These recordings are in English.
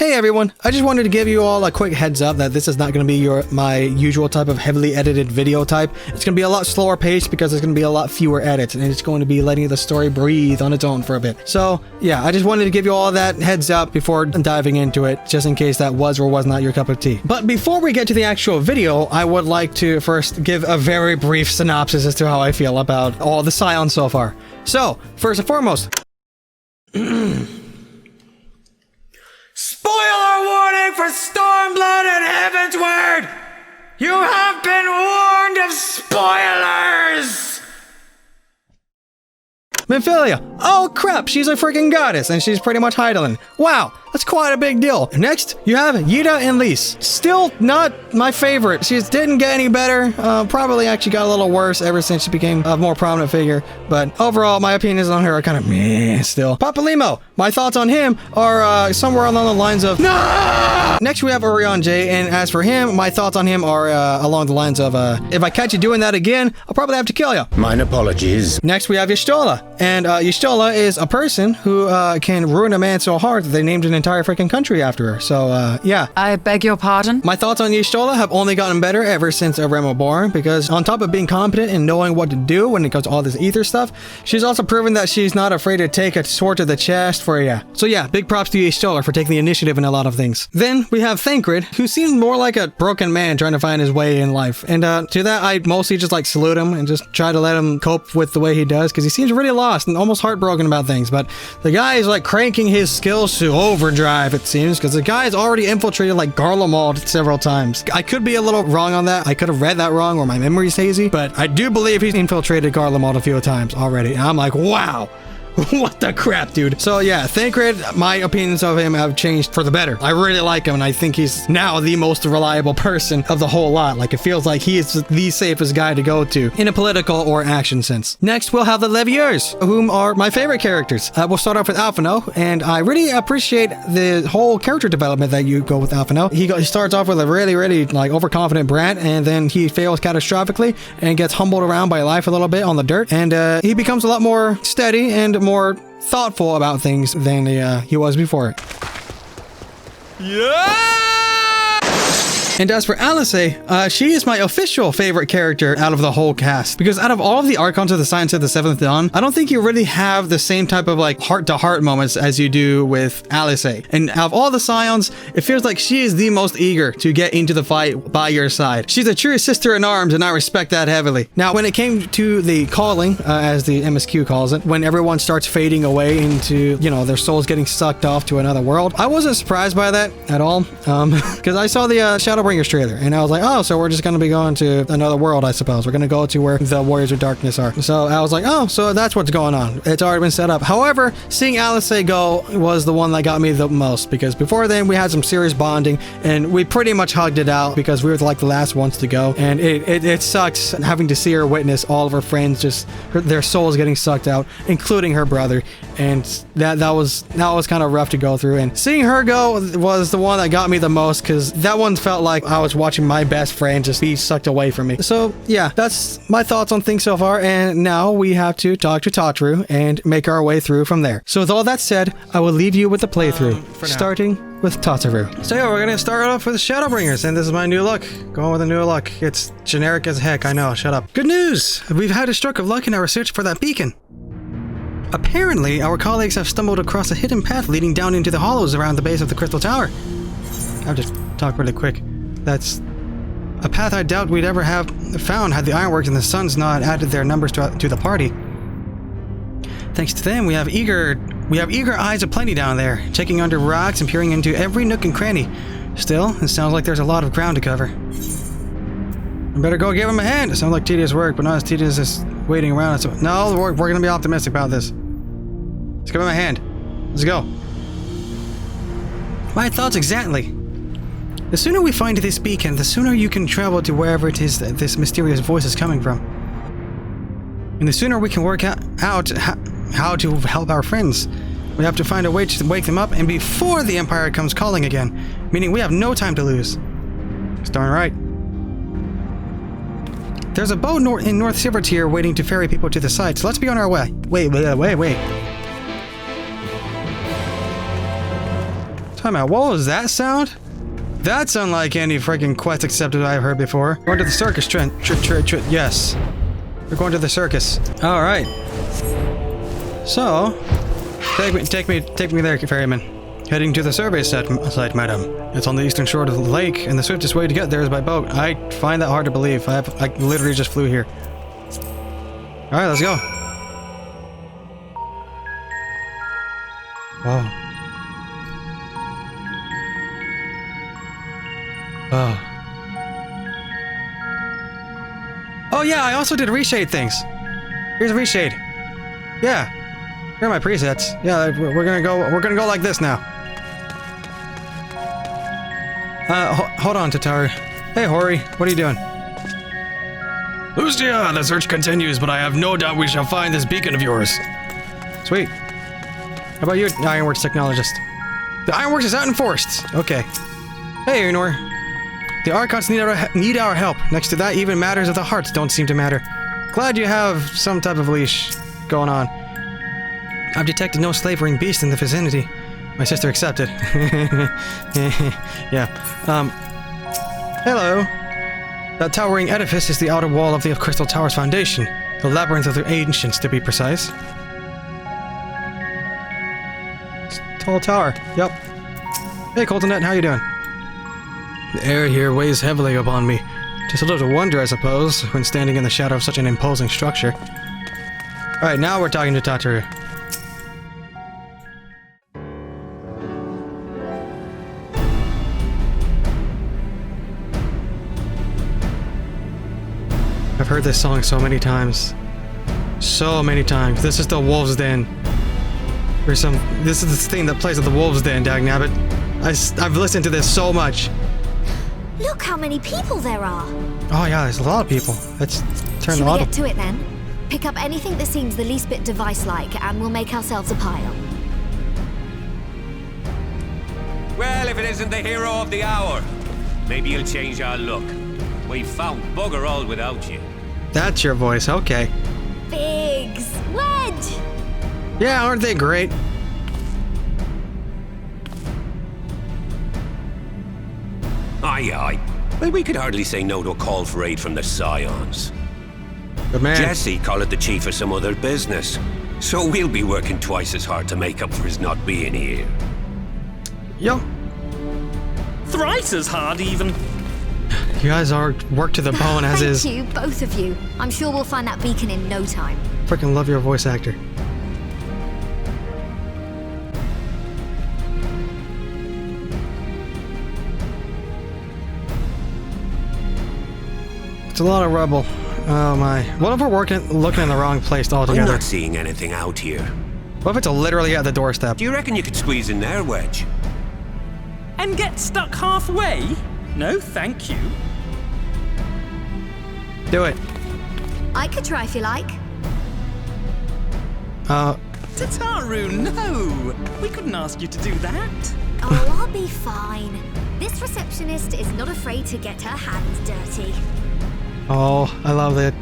Hey everyone, I just wanted to give you all a quick heads up that this is not going to be my usual type of heavily edited video type. It's going to be a lot slower paced because there's going to be a lot fewer edits and it's going to be letting the story breathe on its own for a bit. So yeah, I just wanted to give you all that heads up before diving into it, just in case that was or was not your cup of tea. But before we get to the actual video, I would like to first give a very brief synopsis as to how I feel about all the Scions so far. So, first and foremost, spoiler warning for Stormblood and Heavensward! You have been warned of spoilers! Minfilia. Oh crap, she's a freaking goddess and she's pretty much Heidelin. Wow, that's quite a big deal. Next, you have Yida and Lys. Still not my favorite. She didn't get any better. Probably actually got a little worse ever since she became a more prominent figure. But overall, my opinions on her are kind of meh still. Papalimo. My thoughts on him are somewhere along the lines of no! Next, we have Orion J, and as for him, my thoughts on him are along the lines of if I catch you doing that again, I'll probably have to kill you. Mine apologies. Next, we have Y'shtola. And Y'shtola is a person who can ruin a man so hard that they named an entire freaking country after her. So, yeah. I beg your pardon? My thoughts on Y'shtola have only gotten better ever since Remo Born, because on top of being competent and knowing what to do when it comes to all this ether stuff, she's also proven that she's not afraid to take a sword to the chest for ya. So yeah, big props to Y'shtola for taking the initiative in a lot of things. Then we have Thancred, who seems more like a broken man trying to find his way in life. And to that, I mostly just like salute him and just try to let him cope with the way he does, because he seems really lost and almost heartbroken about things. But the guy is like cranking his skills to overdrive, it seems, because the guy has already infiltrated like Garlemald several times. I could be a little wrong on that. I could have read that wrong or my memory's hazy, but I do believe he's infiltrated Garlemald a few times already. And I'm like, wow. What the crap, dude? So yeah, Thancred, my opinions of him have changed for the better. I really like him, and I think he's now the most reliable person of the whole lot. Like, it feels like he is the safest guy to go to in a political or action sense. Next, we'll have the Leviers, whom are my favorite characters. We'll start off with Alphino, and I really appreciate the whole character development that you go with Alphino. He starts off with a really like overconfident brat, and then he fails catastrophically and gets humbled around by life a little bit on the dirt, and he becomes a lot more steady and more thoughtful about things than he was before. Yeah! And as for Alice, she is my official favorite character out of the whole cast. Because out of all of the Archons of the Science of the Seventh Dawn, I don't think you really have the same type of like heart-to-heart moments as you do with Alice. And out of all the Scions, it feels like she is the most eager to get into the fight by your side. She's a true sister-in-arms, and I respect that heavily. Now, when it came to the calling, as the MSQ calls it, when everyone starts fading away into, you know, their souls getting sucked off to another world, I wasn't surprised by that at all. Because I saw the Shadowbringers trailer, and I was like, oh, so we're just going to be going to another world, I suppose. We're going to go to where the Warriors of Darkness are. So I was like, oh, so that's what's going on. It's already been set up. However, seeing Alice go was the one that got me the most, because before then we had some serious bonding, and we pretty much hugged it out because we were like the last ones to go, and it sucks having to see her witness all of her friends just their souls getting sucked out, including her brother, and that was kind of rough to go through. And seeing her go was the one that got me the most, because that one felt like I was watching my best friend just be sucked away from me. So yeah, that's my thoughts on things so far, and now we have to talk to Tataru and make our way through from there. So with all that said, I will leave you with the playthrough, starting with Tataru. So yeah, we're gonna start off with Shadowbringers, and this is my new look. Going with a new look. It's generic as heck, I know, shut up. Good news! We've had a stroke of luck in our search for that beacon. Apparently, our colleagues have stumbled across a hidden path leading down into the hollows around the base of the Crystal Tower. I'll just talk really quick. That's a path I doubt we'd ever have found had the Ironworks and the Suns not added their numbers to the party. Thanks to them, we have eager eyes aplenty down there, checking under rocks and peering into every nook and cranny. Still, it sounds like there's a lot of ground to cover. I better go give him a hand. It sounds like tedious work, but not as tedious as waiting around. So, no, we're gonna be optimistic about this. Let's give him a hand. Let's go. My thoughts exactly. The sooner we find this beacon, the sooner you can travel to wherever it is that this mysterious voice is coming from. And the sooner we can work out how to help our friends. We have to find a way to wake them up and before the Empire comes calling again, meaning we have no time to lose. It's darn right. There's a boat in North Silvertier waiting to ferry people to the site, so let's be on our way. Wait. Time out. What was that sound? That's unlike any freaking quest accepted I've heard before. Going to the circus, Trent. Yes. We're going to the circus. All right. So, take me there, ferryman. Heading to the survey site, madam. It's on the eastern shore of the lake, and the swiftest way to get there is by boat. I find that hard to believe. I literally just flew here. All right, let's go. Whoa. Oh. Oh yeah, I also did reshade things. Here's a reshade. Yeah. Here are my presets. Yeah, we're gonna go like this now. Hold on, Tataru. Hey, Hori, what are you doing? Lucia, the search continues, but I have no doubt we shall find this beacon of yours. Sweet. How about you, Ironworks technologist? The Ironworks is out in forests. Okay. Hey, Unor. The Archons need our help. Next to that, even matters of the hearts don't seem to matter. Glad you have some type of leash going on. I've detected no slavering beast in the vicinity. My sister accepted. Yeah. Hello. That towering edifice is the outer wall of the Crystal Tower's foundation. The labyrinth of the ancients, to be precise. Tall tower. Yep. Hey, Coltonet, how you doing? The air here weighs heavily upon me. Just a little wonder, I suppose, when standing in the shadow of such an imposing structure. Alright, now we're talking to Tataru. I've heard this song so many times. So many times. This is the Wolves' Den. This is the thing that plays at the Wolves' Den, dagnabbit. I've listened to this so much. Look how many people there are. Oh yeah, there's a lot of people. Let's turn the auto. Should we get to it then? Pick up anything that seems the least bit device-like, and we'll make ourselves a pile. Well, if it isn't the hero of the hour, maybe you'll change our look. We've found bugger all without you. That's your voice, okay. Biggs! Wedge! Yeah, aren't they great? Aye. Well, we could hardly say no to a call for aid from the Scions. Good man. Jesse called it the chief of some other business. So we'll be working twice as hard to make up for his not being here. Yo. Thrice as hard, even. You guys are worked to the bone as is. Thank you, both of you. I'm sure we'll find that beacon in no time. Freaking love your voice actor. It's a lot of rubble. Oh my. What if we're looking in the wrong place altogether? I'm not seeing anything out here. What if it's literally at the doorstep? Do you reckon you could squeeze in there, Wedge? And get stuck halfway? No, thank you. Do it. I could try if you like. Tataru, no! We couldn't ask you to do that. Oh, I'll be fine. This receptionist is not afraid to get her hands dirty. Oh, I love that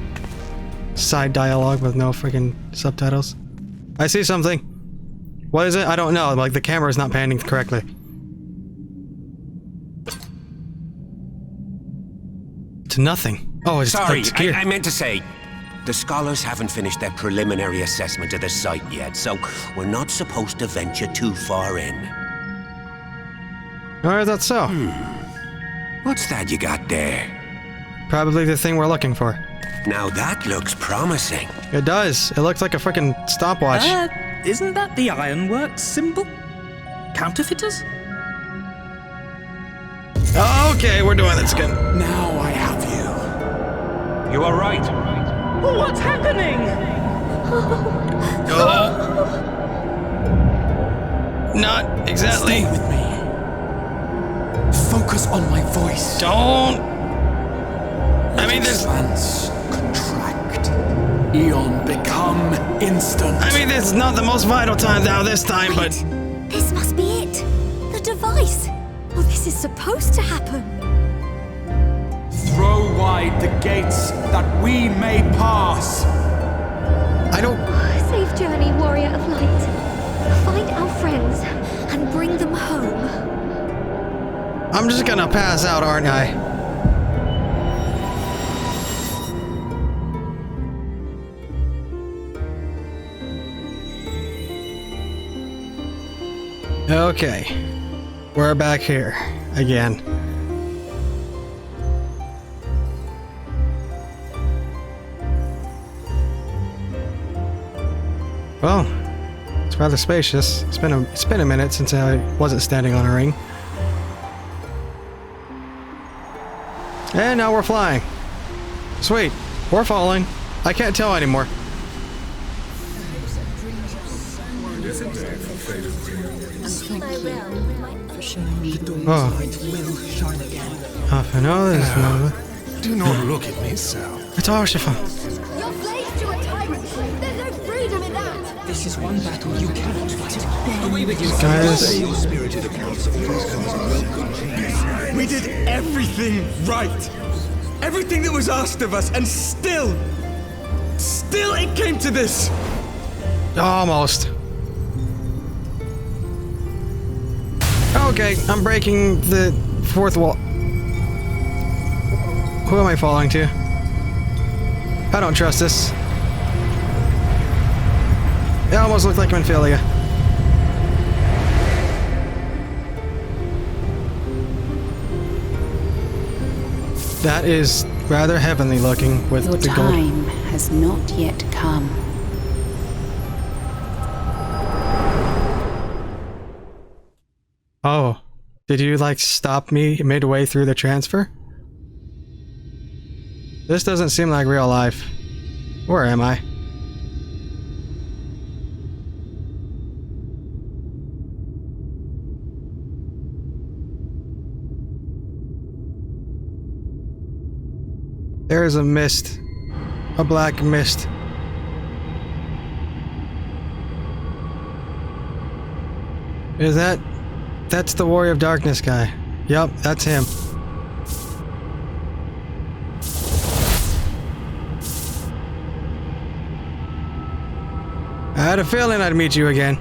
side dialogue with no freaking subtitles. I see something. What is it? I don't know. Like, the camera is not panning correctly. It's nothing. Oh, it's Sorry, gear. I meant to say, the scholars haven't finished their preliminary assessment of the site yet, so we're not supposed to venture too far in. Alright, that's so. What's that you got there? Probably the thing we're looking for. Now that looks promising. It does. It looks like a freaking stopwatch. Isn't that the Ironworks symbol? Counterfeiters? Okay, we're doing this again. Now I have you. You are right. What's happening? Oh. Not exactly. Stay with me. Focus on my voice. Don't. I mean, this. Expanse, contract. Eon become instant. I mean, this is not the most vital time now this time, but. This must be it. The device. Oh, this is supposed to happen. Throw wide the gates that we may pass. I don't. Safe journey, warrior of light. Find our friends and bring them home. I'm just gonna pass out, aren't I? Okay. We're back here again. Well, it's rather spacious. It's been a minute since I wasn't standing on a ring. And now we're flying. Sweet. We're falling. I can't tell anymore. Oh. Half an hour is another. Do not look at me so. It's Arshifa. You're slaves to a tyrant. There's no freedom in that. This is one battle you cannot fight. Away with you. Guys. We did everything right. Everything that was asked of us, and still it came to this. Almost. Okay, I'm breaking the fourth wall. Who am I falling to? I don't trust this. It almost looked like Menphilia. That is rather heavenly looking with Your the gold. time has not yet come. Oh, did you like stop me midway through the transfer? This doesn't seem like real life. Where am I? There is a mist. A black mist. Is that... That's the Warrior of Darkness guy. Yup, that's him. I had a feeling I'd meet you again.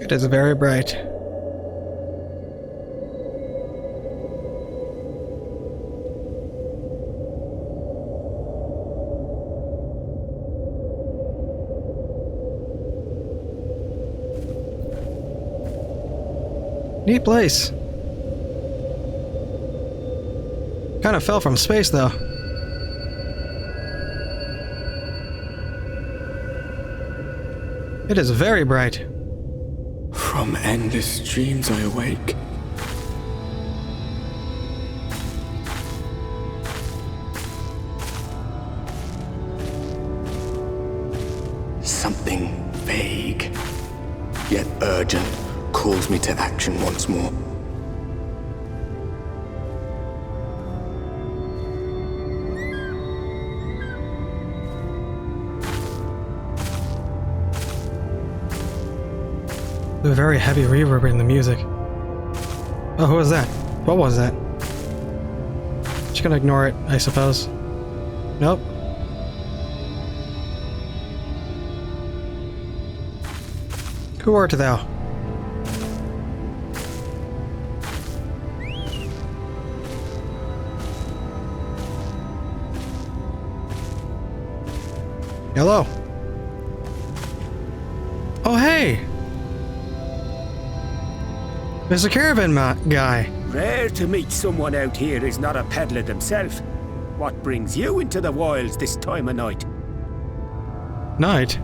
It is very bright. Neat place. Kind of fell from space, though. It is very bright. From endless dreams I awake. Something vague, yet urgent, calls me to action once more. The very heavy reverb in the music. Oh, who was that? What was that? Just gonna ignore it, I suppose. Nope. Who art thou? Hello. Oh, hey! There's a caravan guy. Rare to meet someone out here who's not a peddler himself. What brings you into the wilds this time of night? Night?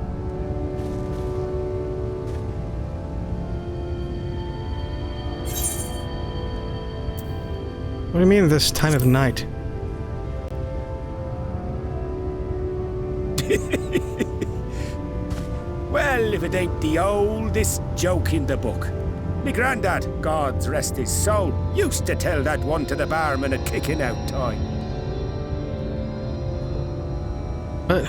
What do you mean this time of night? Well, if it ain't the oldest joke in the book. Me grandad, God's rest his soul, used to tell that one to the barman at kicking out time. What?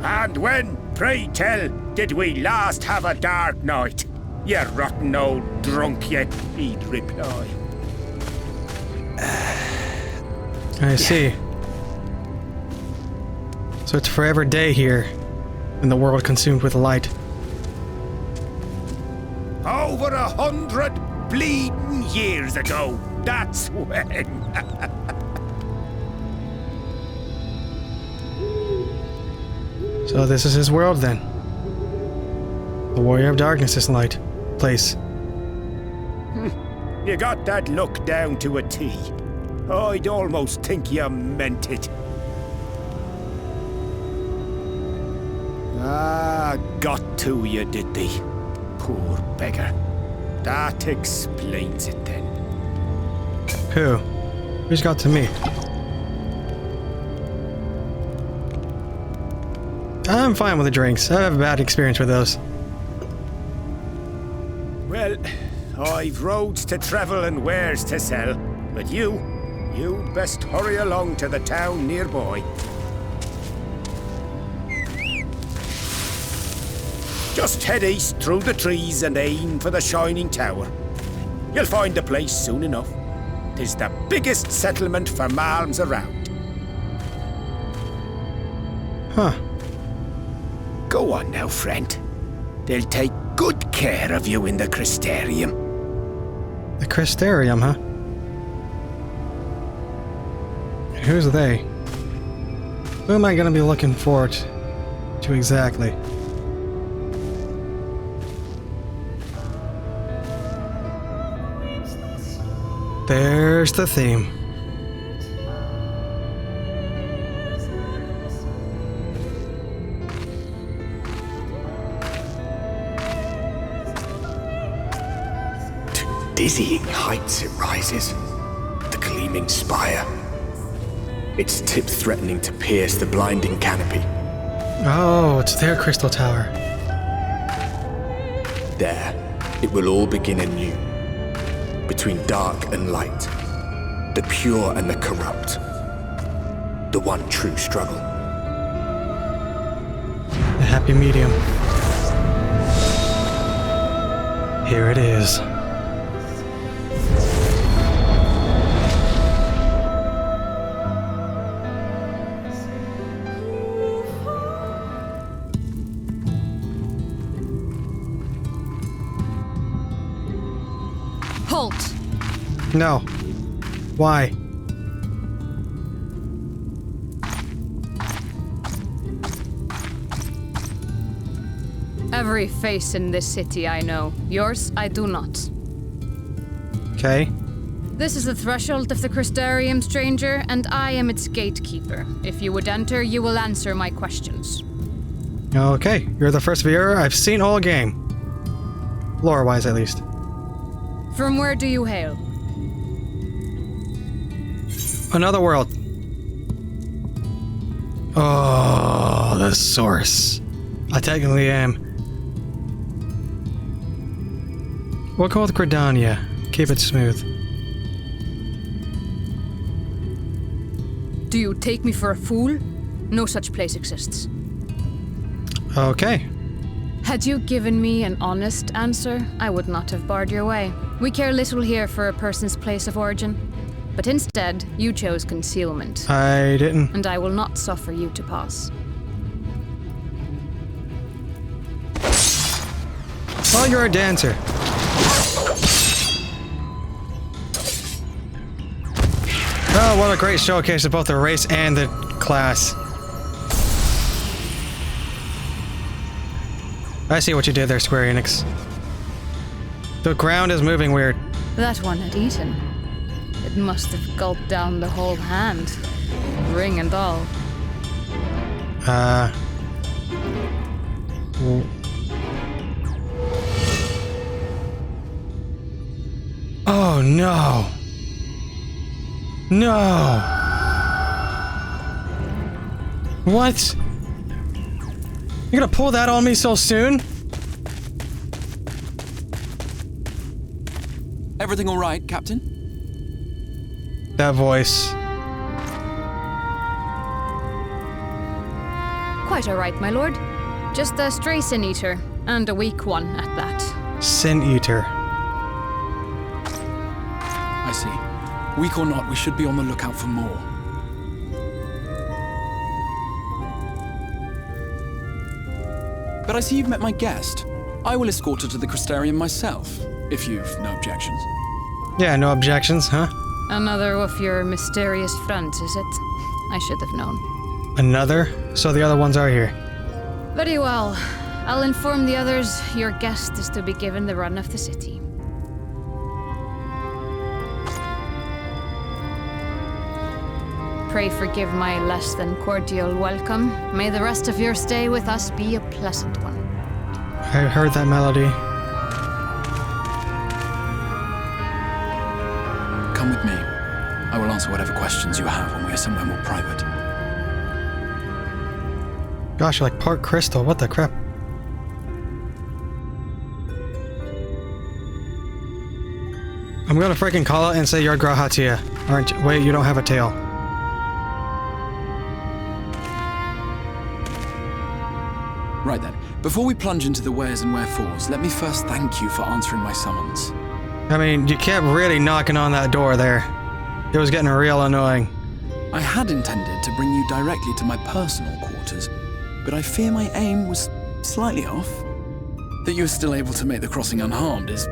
And when, pray tell, did we last have a dark night? You rotten old drunk, he'd reply. I see. So it's forever day here, and the world consumed with light. Over 100 bleeding years ago, that's when. So this is his world then. The Warrior of Darkness is light. Place. You got that look down to a T. I'd almost think you meant it. Ah, got to you, did they? Poor beggar. That explains it then. Who? Who's got to me? I'm fine with the drinks. I have a bad experience with those. Well, I've roads to travel and wares to sell, but you best hurry along to the town nearby. Just head east through the trees and aim for the Shining Tower. You'll find the place soon enough. 'Tis the biggest settlement for malms around. Huh. Go on now, friend. They'll take good care of you in the Crystarium. The Crystarium, huh? Who's they? Who am I gonna be looking forward to exactly? There's the theme. To dizzying heights it rises, the gleaming spire. Its tip threatening to pierce the blinding canopy. Oh, it's their crystal tower. There, it will all begin anew. Between dark and light, the pure and the corrupt, the one true struggle. The happy medium. Here it is. Halt! No. Why? Every face in this city I know. Yours, I do not. Okay. This is the threshold of the Crystarium, stranger, and I am its gatekeeper. If you would enter, you will answer my questions. Okay, you're the first viewer I've seen all game. Lore-wise, at least. From where do you hail? Another world. Oh, the source. I technically am. We'll go with Gridania. Keep it smooth. Do you take me for a fool? No such place exists. Okay. Had you given me an honest answer, I would not have barred your way. We care little here for a person's place of origin. But instead, you chose concealment. I didn't. And I will not suffer you to pass. Oh, you're a dancer. Oh, what a great showcase of both the race and the class. I see what you did there, Square Enix. The ground is moving weird. That one had eaten. It must have gulped down the whole hand. Ring and all. Oh no. No. What? You're gonna pull that on me so soon? Everything all right, Captain? That voice. Quite all right, my lord. Just a stray sin eater, and a weak one at that. Sin Eater. I see. Weak or not, we should be on the lookout for more. But I see you've met my guest. I will escort her to the Crystarium myself, if you've no objections. Yeah, no objections, huh? Another of your mysterious fronts, is it? I should have known. Another? So the other ones are here. Very well. I'll inform the others your guest is to be given the run of the city. Pray forgive my less than cordial welcome. May the rest of your stay with us be a pleasant one. I heard that melody. Come with me. I will answer whatever questions you have when we are somewhere more private. Gosh, you're like part crystal. What the crap? I'm gonna freaking call it and say you're Grahatia. Aren't you? Wait, you don't have a tail. Right then. Before we plunge into the wheres and wherefores, let me first thank you for answering my summons. I mean, you kept really knocking on that door there. It was getting real annoying. I had intended to bring you directly to my personal quarters, but I fear my aim was slightly off. That you were still able to make the crossing unharmed is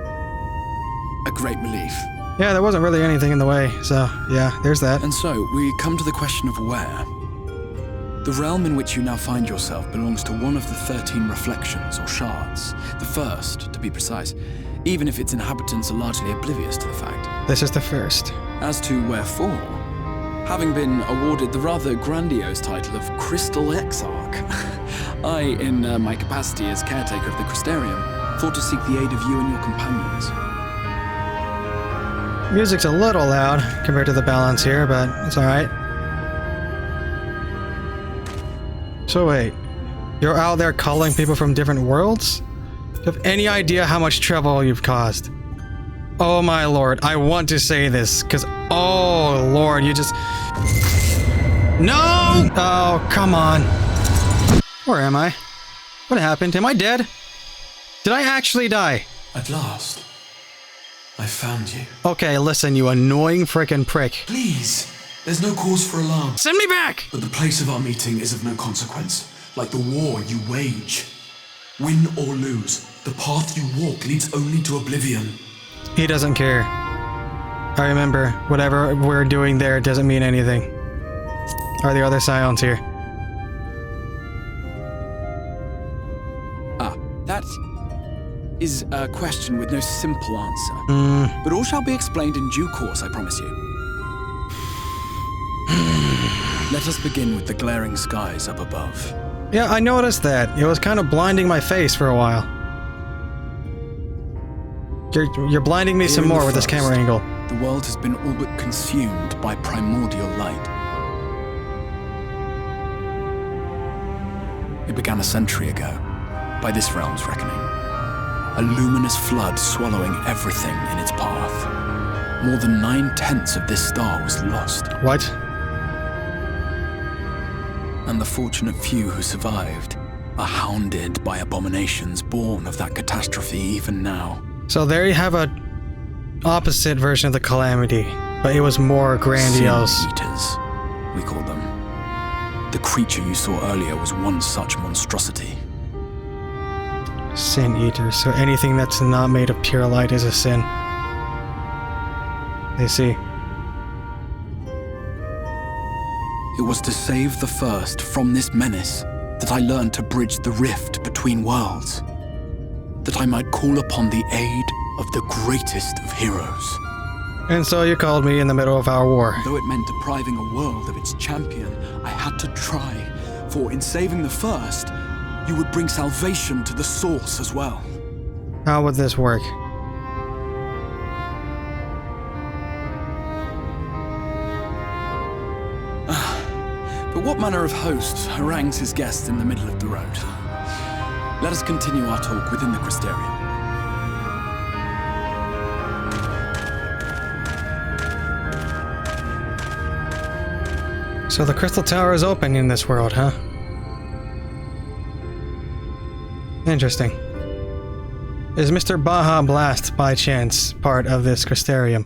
a great relief. Yeah, there wasn't really anything in the way, so yeah, there's that. And so, we come to the question of where. The realm in which you now find yourself belongs to one of the 13 reflections, or shards. The first, to be precise, even if its inhabitants are largely oblivious to the fact. This is the first. As to wherefore, having been awarded the rather grandiose title of Crystal Exarch, I, in my capacity as caretaker of the Crystarium, thought to seek the aid of you and your companions. Music's a little loud compared to the balance here, but it's alright. So wait, you're out there calling people from different worlds? Do you have any idea how much trouble you've caused? Oh my lord, I want to say this, because oh lord, you just... No! Oh, come on. Where am I? What happened? Am I dead? Did I actually die? At last, I found you. Okay, listen, you annoying frickin' prick. Please, there's no cause for alarm. Send me back! But the place of our meeting is of no consequence, like the war you wage. Win or lose, the path you walk leads only to oblivion. He doesn't care. I remember, whatever we're doing there doesn't mean anything. Are the other Scions here? Ah, that is a question with no simple answer. But all shall be explained in due course, I promise you. Let us begin with the glaring skies up above. Yeah, I noticed that. It was kind of blinding my face for a while. You're blinding me some more with this camera angle. The world has been all but consumed by primordial light. It began a century ago, by this realm's reckoning. A luminous flood swallowing everything in its path. More than 9/10 of this star was lost. What? And the fortunate few who survived are hounded by abominations born of that catastrophe even now. So there you have a opposite version of the calamity, but it was more grandiose. Sin Eaters, we call them. The creature you saw earlier was one such monstrosity. Sin Eaters, so anything that's not made of pure light is a sin. I see. It was to save the first from this menace that I learned to bridge the rift between worlds. That I might call upon the aid of the greatest of heroes. And so you called me in the middle of our war. Though it meant depriving a world of its champion, I had to try, for in saving the first, you would bring salvation to the source as well. How would this work? But what manner of host harangues his guests in the middle of the road? Let us continue our talk within the Crystarium. So the Crystal Tower is open in this world, huh? Is Mr. Baja Blast, by chance, part of this crystarium?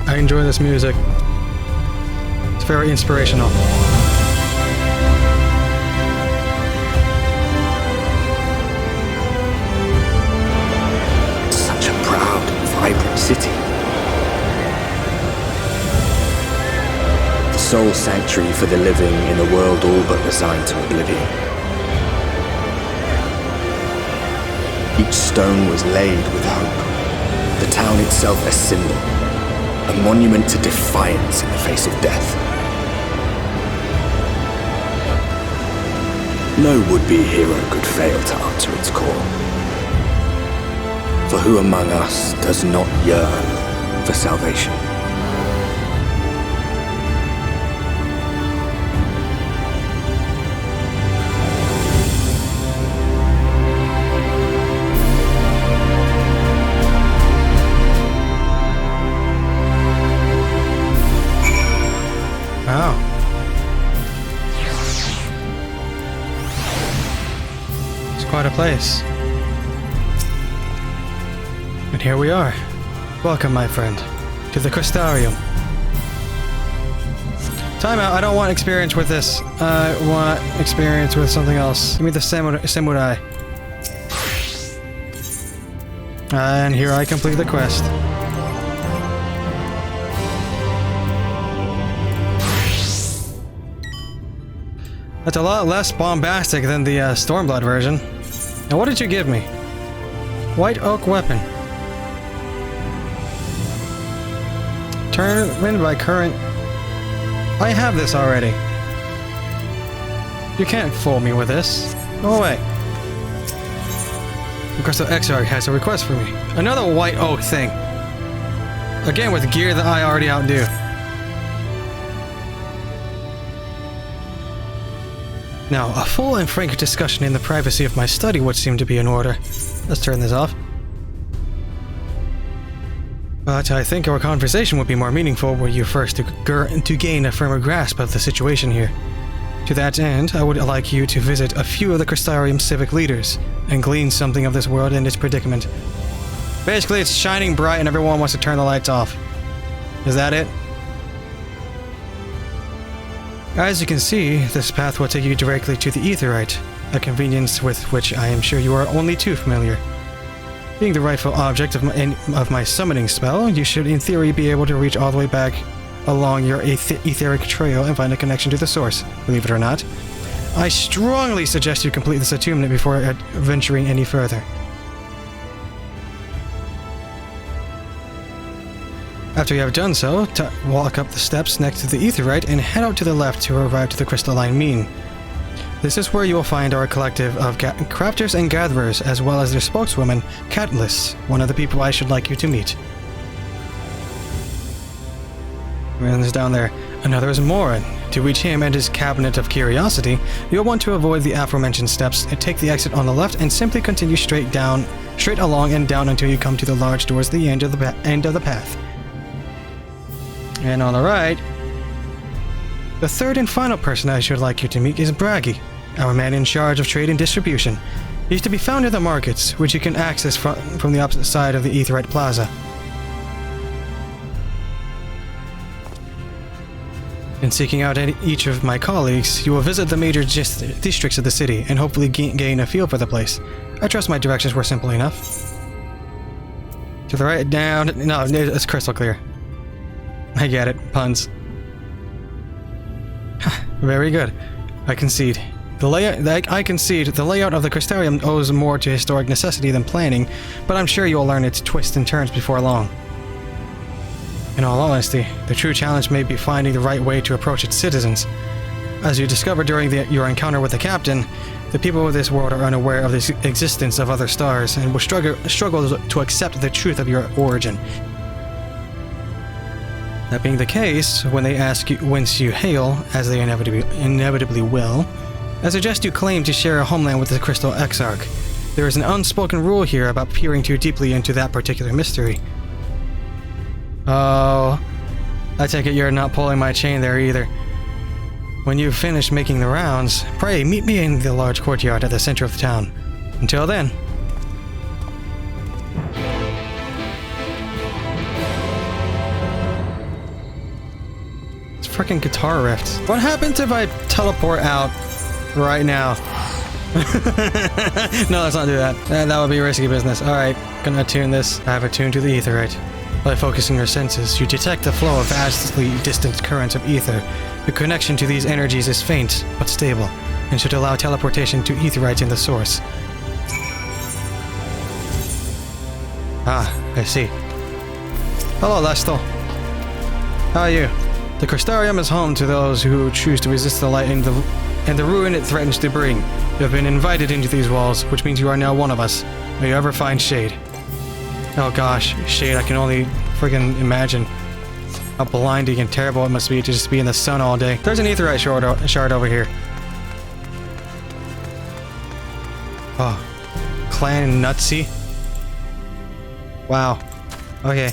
I enjoy this music. It's very inspirational. Such a proud, vibrant city. The sole sanctuary for the living in a world all but resigned to oblivion. Each stone was laid with hope. The town itself a symbol. A monument to defiance in the face of death. No would-be hero could fail to answer its call. For who among us does not yearn for salvation? Quite a place. And here we are. Welcome, my friend, to the crystarium. Time out. I don't want experience with this. I want experience with something else. Give me the samurai. And here I complete the quest. That's a lot less bombastic than the Stormblood version. Now, what did you give me? White oak weapon. Turned by current. I have this already. You can't fool me with this. Go away. Crystal Exarch has a request for me. Another white oak thing. Again with gear that I already outdo. Now, a full and frank discussion in the privacy of my study would seem to be in order. Let's turn this off. But I think our conversation would be more meaningful were you first to gain a firmer grasp of the situation here. To that end, I would like you to visit a few of the crystarium civic leaders and glean something of this world and its predicament. Basically, it's shining bright and everyone wants to turn the lights off. Is that it? As you can see, this path will take you directly to the Aetheryte, a convenience with which I am sure you are only too familiar. Being the rightful object of my summoning spell, you should in theory be able to reach all the way back along your etheric trail and find a connection to the source, believe it or not. I strongly suggest you complete this attunement before venturing any further. After you have done so, walk up the steps next to the Aetheryte and head out to the left to arrive to the crystalline mean. This is where you will find our collective of crafters and gatherers, as well as their spokeswoman, Catalyst, one of the people I should like you to meet. And there's down there. Another is Morin. To reach him and his cabinet of curiosity, you'll want to avoid the aforementioned steps and take the exit on the left and simply continue straight along and down until you come to the large doors at the end of the path. And on the right, the third and final person I should like you to meet is Braggy, our man in charge of trade and distribution. He's to be found in the markets, which you can access from the opposite side of the Aetheryte Plaza. In seeking out each of my colleagues, you will visit the major districts of the city and hopefully gain a feel for the place. I trust my directions were simple enough. To the right, down... No, it's crystal clear. I get it. Puns. Very good. I concede. The layout of the crystarium owes more to historic necessity than planning, but I'm sure you'll learn its twists and turns before long. In all honesty, the true challenge may be finding the right way to approach its citizens. As you discovered during your encounter with the captain, the people of this world are unaware of the existence of other stars and will struggle to accept the truth of your origin. That being the case, when they ask you whence you hail, as they inevitably will, I suggest you claim to share a homeland with the Crystal Exarch. There is an unspoken rule here about peering too deeply into that particular mystery. Oh, I take it you're not pulling my chain there either. When you've finished making the rounds, pray meet me in the large courtyard at the center of the town. Until then. It's freaking guitar riffs. What happens if I teleport out right now? No, let's not do that. That would be risky business. Alright, gonna attune this. I have attuned to the aetherite. By focusing your senses, you detect the flow of vastly distant currents of ether. The connection to these energies is faint, but stable, and should allow teleportation to aetherites in the source. Ah, I see. Hello, Lestal. How are you? The Crystarium is home to those who choose to resist the light and the ruin it threatens to bring. You have been invited into these walls, which means you are now one of us. May you ever find shade. Oh gosh, shade, I can only friggin' imagine how blinding and terrible it must be to just be in the sun all day. There's an aetherite shard over here. Oh, Clan Nutsy. Wow. Okay.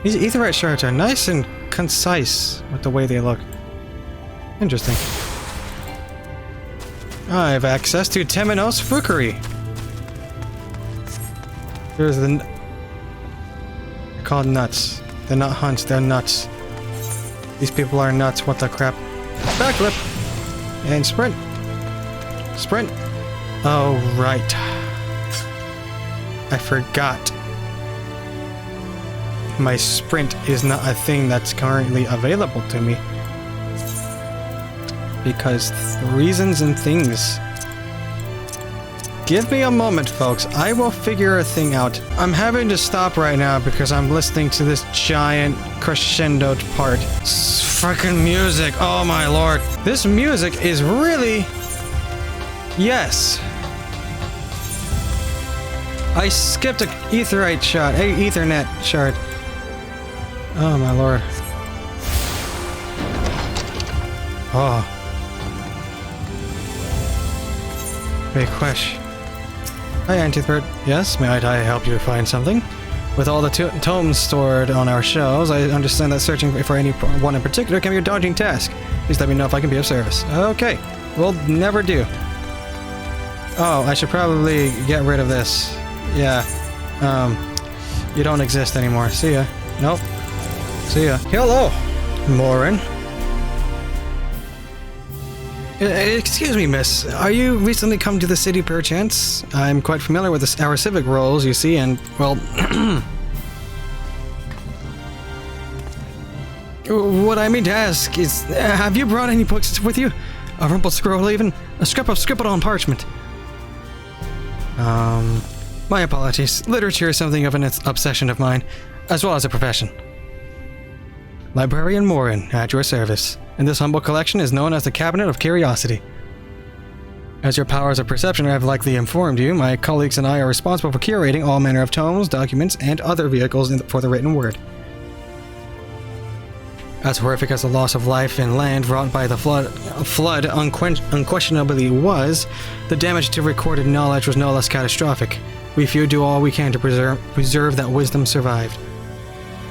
These aetherite shards are nice and concise with the way they look. Interesting. I have access to Temenos Fukery. Here's the... They're called nuts. They're not hunts, they're nuts. These people are nuts, what the crap. Backflip! And sprint. Sprint. Oh, right. I forgot. My sprint is not a thing that's currently available to me. Because reasons and things. Give me a moment, folks. I will figure a thing out. I'm having to stop right now because I'm listening to this giant crescendoed part. Freaking music. Oh my lord. This music is really... Yes. I skipped an aetherite shot. Hey, Ethernet shard. Oh my lord. Oh. Request. Hi, Antithreat. Yes, may I help you find something? With all the tomes stored on our shelves, I understand that searching for any one in particular can be a daunting task. Please let me know if I can be of service. Okay. We'll never do. Oh, I should probably get rid of this. Yeah. You don't exist anymore. See ya. Nope. See ya. Hello, Morin. Excuse me, miss. Are you recently come to the city, perchance? I'm quite familiar with our civic roles, you see, and, well... What I mean to ask is, have you brought any books with you? A rumpled scroll, even? A scrap of scribbled on parchment? My apologies. Literature is something of an obsession of mine, as well as a profession. Librarian Morin, at your service. And this humble collection is known as the Cabinet of Curiosity. As your powers of perception have likely informed you, my colleagues and I are responsible for curating all manner of tomes, documents, and other vehicles for the written word. As horrific as the loss of life and land wrought by the flood unquestionably was, the damage to recorded knowledge was no less catastrophic. We few do all we can to preserve that wisdom survived.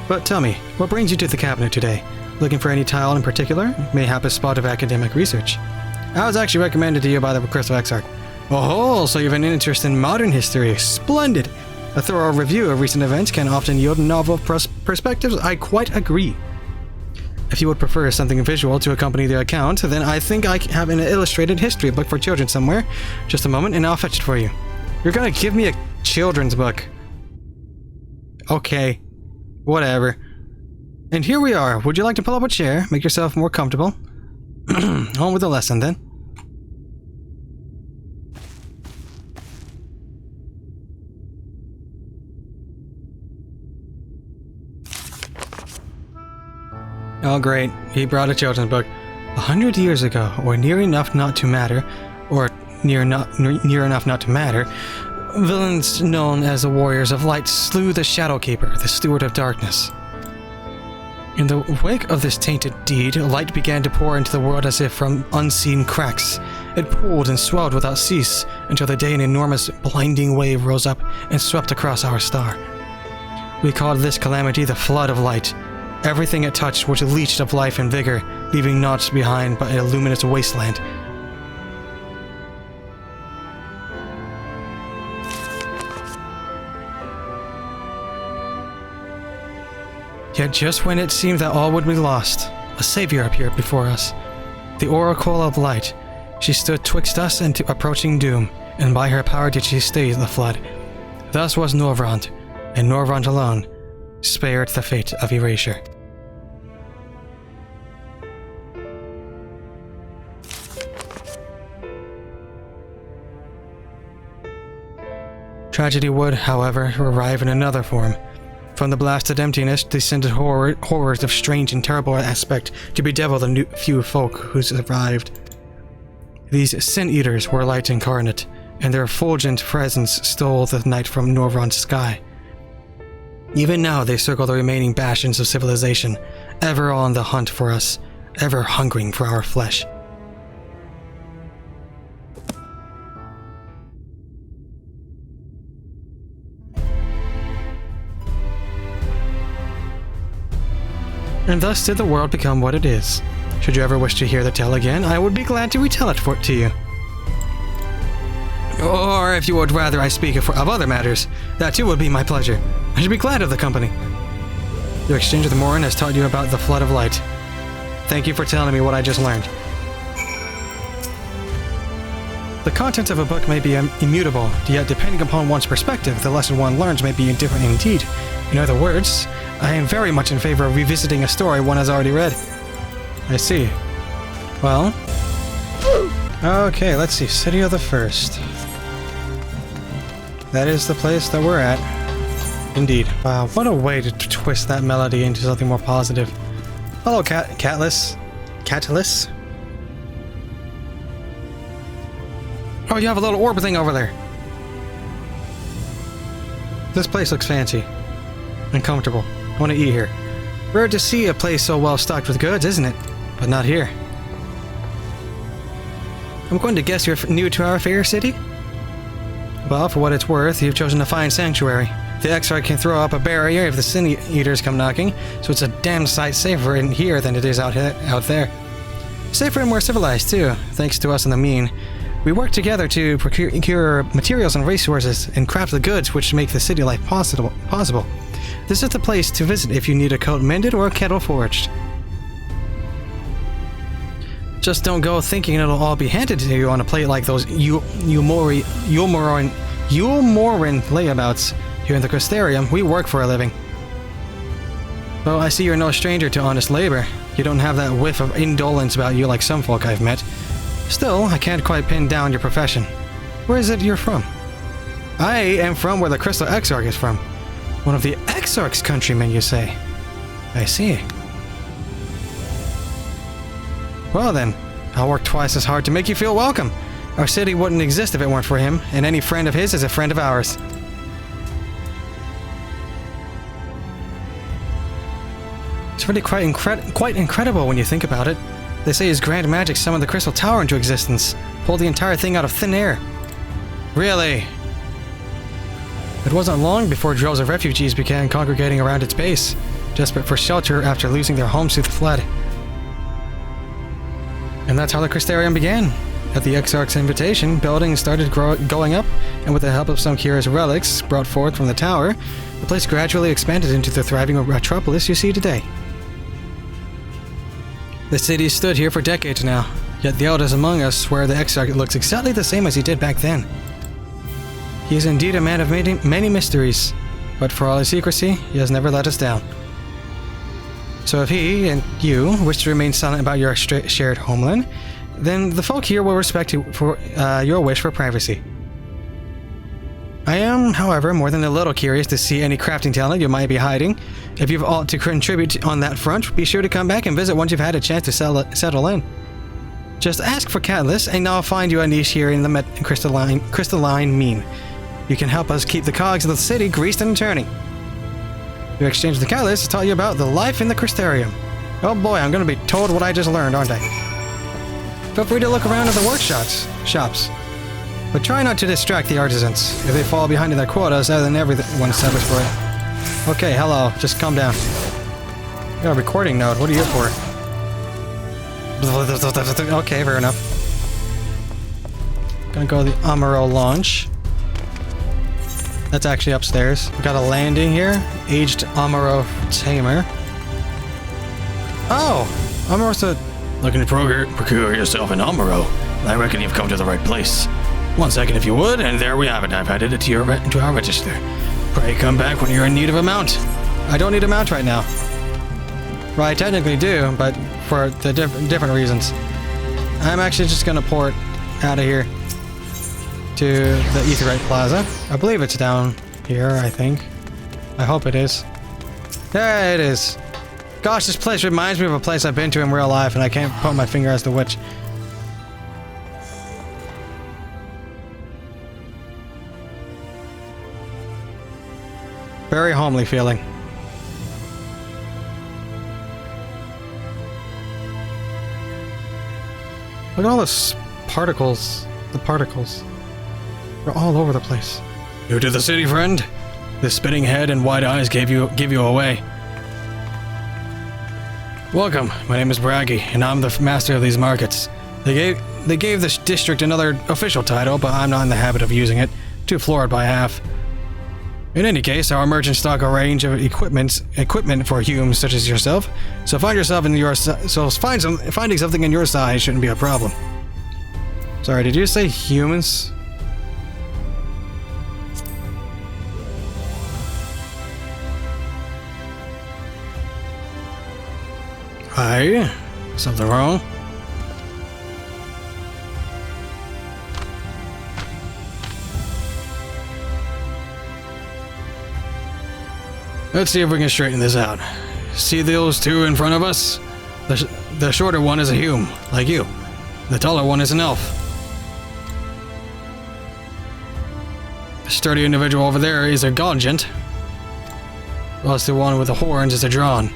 But tell me, what brings you to the cabinet today? Looking for any tile in particular? Mayhap a spot of academic research. I was actually recommended to you by the FFXIV. Oh, so you have an interest in modern history. Splendid! A thorough review of recent events can often yield novel perspectives. I quite agree. If you would prefer something visual to accompany the account, then I think I have an illustrated history book for children somewhere. Just a moment and I'll fetch it for you. You're gonna give me a children's book. Okay. Whatever. And here we are. Would you like to pull up a chair? Make yourself more comfortable. On with the lesson, then. Oh, great. He brought a children's book. 100 years ago, or near enough not to matter, or near enough not to matter, villains known as the Warriors of Light slew the Shadowkeeper, the Steward of Darkness. In the wake of this tainted deed, light began to pour into the world as if from unseen cracks. It pooled and swelled without cease until the day an enormous blinding wave rose up and swept across our star. We called this calamity the Flood of Light. Everything it touched was leached of life and vigor, leaving naught behind but a luminous wasteland. Yet just when it seemed that all would be lost, a savior appeared before us. The Oracle of Light. She stood twixt us and approaching doom, and by her power did she stay the flood. Thus was Norvrond, and Norvrond alone, spared the fate of erasure. Tragedy would, however, arrive in another form. From the blasted emptiness descended horrors of strange and terrible aspect to bedevil the few folk who survived. These sin-eaters were light incarnate, and their effulgent presence stole the night from Norvrond's sky. Even now they circle the remaining bastions of civilization, ever on the hunt for us, ever hungering for our flesh. And thus did the world become what it is. Should you ever wish to hear the tale again, I would be glad to retell it to you. Or if you would rather I speak of other matters, that too would be my pleasure. I should be glad of the company. Your exchange with Morin has taught you about the Flood of Light. Thank you for telling me what I just learned. The contents of a book may be immutable, yet depending upon one's perspective, the lesson one learns may be different indeed. In other words, I am very much in favor of revisiting a story one has already read. I see. Well... Okay, let's see. City of the First. That is the place that we're at. Indeed. Wow, what a way to twist that melody into something more positive. Hello, Catalyst. Oh, you have a little orb thing over there. This place looks fancy. And comfortable. I want to eat here. Rare to see a place so well stocked with goods, isn't it? But not here. I'm going to guess you're new to our fair city? Well, for what it's worth, you've chosen a fine sanctuary. The Exarch can throw up a barrier if the Sin Eaters come knocking, so it's a damn sight safer in here than it is out there. Safer and more civilized, too, thanks to us in the mean. We work together to procure materials and resources and craft the goods which make the city life possible. This is the place to visit if you need a coat mended or a kettle forged. Just don't go thinking it'll all be handed to you on a plate like those Yulmorin layabouts. Here in the Crystarium, we work for a living. Well, I see you're no stranger to honest labor. You don't have that whiff of indolence about you like some folk I've met. Still, I can't quite pin down your profession. Where is it you're from? I am from where the Crystal Exarch is from. One of the Exarch's countrymen, you say? I see. Well then, I'll work twice as hard to make you feel welcome. Our city wouldn't exist if it weren't for him, and any friend of his is a friend of ours. It's really quite incredible when you think about it. They say his grand magic summoned the Crystal Tower into existence, pulled the entire thing out of thin air. Really? It wasn't long before droves of refugees began congregating around its base, desperate for shelter after losing their homes to the flood. And that's how the Crystarium began. At the Exarch's invitation, buildings started going up, and with the help of some curious relics brought forth from the tower, the place gradually expanded into the thriving metropolis you see today. The city stood here for decades now, yet the elders among us swear the Exarch looks exactly the same as he did back then. He is indeed a man of many mysteries, but for all his secrecy, he has never let us down. So if he and you wish to remain silent about your shared homeland, then the folk here will respect you for your wish for privacy. I am, however, more than a little curious to see any crafting talent you might be hiding. If you've aught to contribute on that front, be sure to come back and visit once you've had a chance to settle in. Just ask for Catalyst, and I'll find you a niche here in the crystalline mean. You can help us keep the cogs of the city greased and turning. Your exchange with the catalyst has taught you about the life in the Crystarium. Oh boy, I'm gonna be told what I just learned, aren't I? Feel free to look around at the shops. But try not to distract the artisans. If they fall behind in their quotas, then everyone's established for it. Okay, hello. Just calm down. You got a recording node. What are you here for? Okay, fair enough. Gonna go to the Amaro launch. That's actually upstairs. We got a landing here. Aged Amaro Tamer. Oh! Amaro's a... Looking to procure yourself an Amaro. I reckon you've come to the right place. 1 second if you would, and there we have it. I've added it to our register. Pray come back when you're in need of a mount. I don't need a mount right now. Well, I technically do, but for the different reasons. I'm actually just gonna port out of here to the Aetheryte Plaza. I believe it's down here, I think. I hope it is. There it is. Gosh, this place reminds me of a place I've been to in real life, and I can't put my finger as to which. Very homely feeling. Look at all the particles. The particles. They're all over the place. New to the city, friend? This spitting head and wide eyes give you away. Welcome, my name is Braggy, and I'm the master of these markets. They gave this district another official title, but I'm not in the habit of using it. Too florid by half. In any case, our merchants stock a range of equipment for humans such as yourself. So finding something in your size shouldn't be a problem. Sorry, did you say humans? Hi? Something wrong? Let's see if we can straighten this out. See those two in front of us? The shorter one is a hume, like you. The taller one is an elf. The sturdy individual over there is a Godgent, whilst the one with the horns is a Drawn.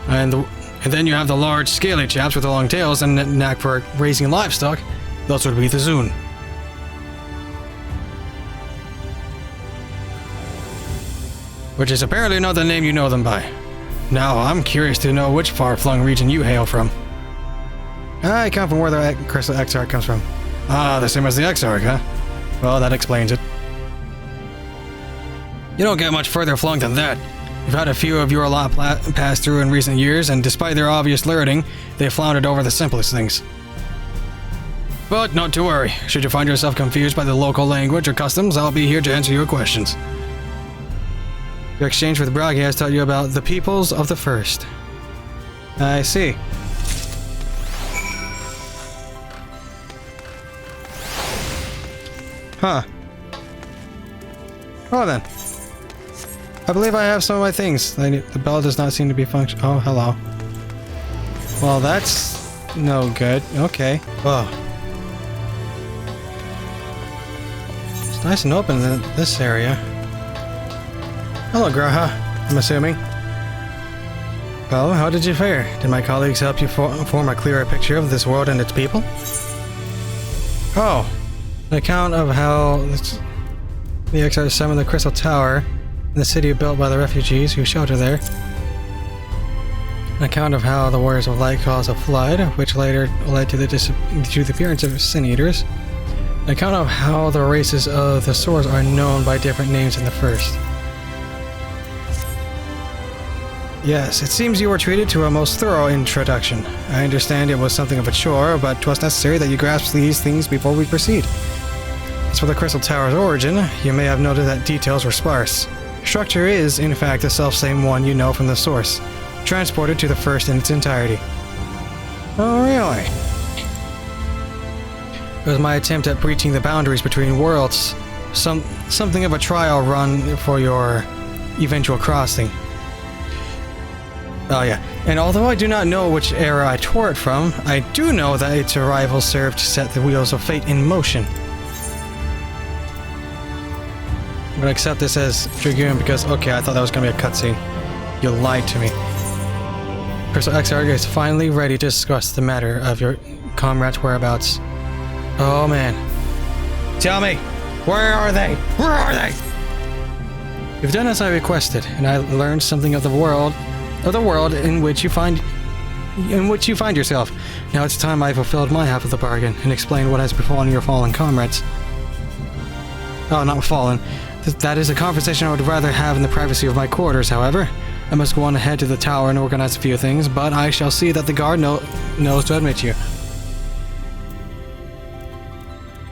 And then you have the large, scaly chaps with the long tails and a knack for raising livestock. Those would be the Zune. Which is apparently not the name you know them by. Now, I'm curious to know which far-flung region you hail from. I come from where the Crystal Exarch comes from. Ah, the same as the Exarch, huh? Well, that explains it. You don't get much further flung than that. You've had a few of your lot pass through in recent years, and despite their obvious learning, they've floundered over the simplest things. But not to worry. Should you find yourself confused by the local language or customs, I'll be here to answer your questions. Your exchange with Bragi has taught you about the peoples of the First. I see. Huh. Oh then. I believe I have some of my things. The bell does not seem to be functioning. Oh, hello. Well, that's no good. Okay. Oh. It's nice and open in this area. Hello, Graha. I'm assuming. Well, how did you fare? Did my colleagues help you form a clearer picture of this world and its people? Oh. An account of how the Exarch summoned the Crystal Tower in the city built by the refugees who shelter there. An account of how the Warriors of Light caused a flood, which later led to the appearance of Sin Eaters. An account of how the races of the Swords are known by different names in the First. Yes, it seems you were treated to a most thorough introduction. I understand it was something of a chore, but 'twas necessary that you grasp these things before we proceed. As for the Crystal Tower's origin, you may have noted that details were sparse. Structure is, in fact, the selfsame one you know from the source, transported to the First in its entirety. Oh, really? It was my attempt at breaching the boundaries between worlds. Something of a trial run for your eventual crossing. Oh yeah, and although I do not know which era I tore it from, I do know that its arrival served to set the wheels of fate in motion. gonna accept this as Dragoon because, okay, I thought that was gonna be a cutscene. You lied to me. Crystal XR is finally ready to discuss the matter of your comrade's whereabouts. Oh man. Tell me, where are they? Where are they? You've done as I requested, and I learned something of the world in which you find yourself. Now it's time I fulfilled my half of the bargain and explained what has befallen your fallen comrades. Oh, not fallen. That is a conversation I would rather have in the privacy of my quarters, however. I must go on ahead to the tower and organize a few things, but I shall see that the guard knows to admit you.